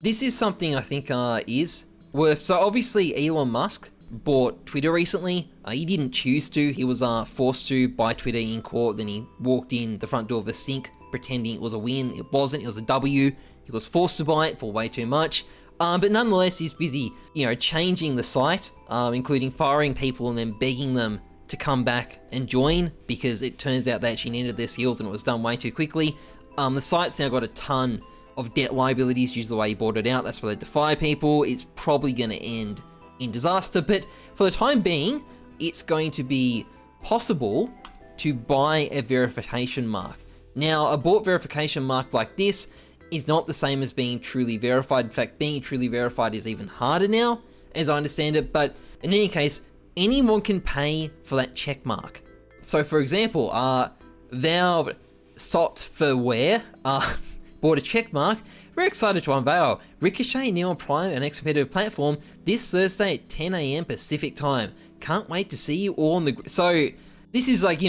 This is something I think is worth. So obviously Elon Musk bought Twitter recently. He didn't choose to. He was forced to buy Twitter in court. Then he walked in the front door of a sink pretending it was a win. It wasn't. It was a W. He was forced to buy it for way too much. But nonetheless, he's busy, changing the site, including firing people and then begging them to come back and join, because it turns out they actually needed their skills and it was done way too quickly. The site's now got a ton of debt liabilities due to the way he bought it out. That's why they defy people. It's probably going to end in disaster, but for the time being, it's going to be possible to buy a verification mark. Now, a bought verification mark like this is not the same as being truly verified. In fact, being truly verified is even harder now, as I understand it, but in any case, anyone can pay for that check mark. So for example, Valve Software bought a check mark. We're excited to unveil Ricochet now on Prime, an ex-competitive platform, this Thursday at 10 AM Pacific time. Can't wait to see you all on the... So this is like,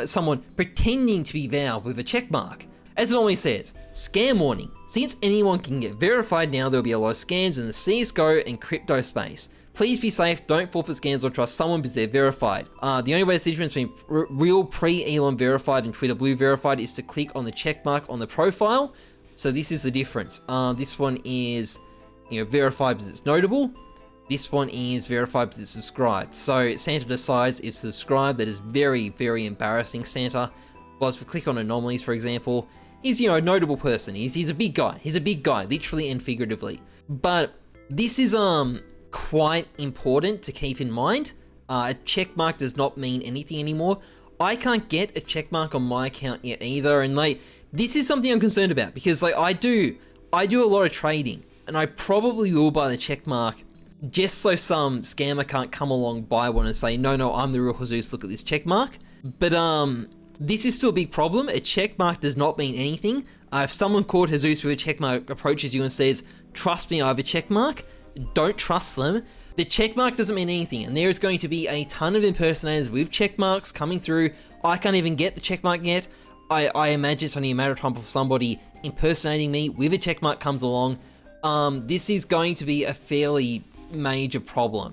someone pretending to be Valve with a check mark. As it always says, scam warning. Since anyone can get verified now, there'll be a lot of scams in the CSGO and crypto space. Please be safe, don't fall for scams or trust someone because they're verified. The only way to see the difference between real pre-Elon verified and Twitter Blue verified is to click on the check mark on the profile. So this is the difference. This one is, verified because it's notable. This one is verified because it's subscribed. So Santa decides if subscribed. That is very, very embarrassing, Santa. Whilst if we click on anomalies, for example, he's, a notable person. He's a big guy. He's a big guy, literally and figuratively. But this is quite important to keep in mind. A check mark does not mean anything anymore. I can't get a check mark on my account yet either, and this is something I'm concerned about because I do a lot of trading, and I probably will buy the check mark just so some scammer can't come along, buy one and say, no, I'm the real Jesus, look at this check mark. But this is still a big problem. A check mark does not mean anything. If someone called Jesus with a check mark approaches you and says, trust me, I have a check mark, don't trust them. The check mark doesn't mean anything, and there is going to be a ton of impersonators with check marks coming through. I can't even get the check mark yet. I imagine it's only a matter of time before somebody impersonating me with a check mark comes along. This is going to be a fairly major problem.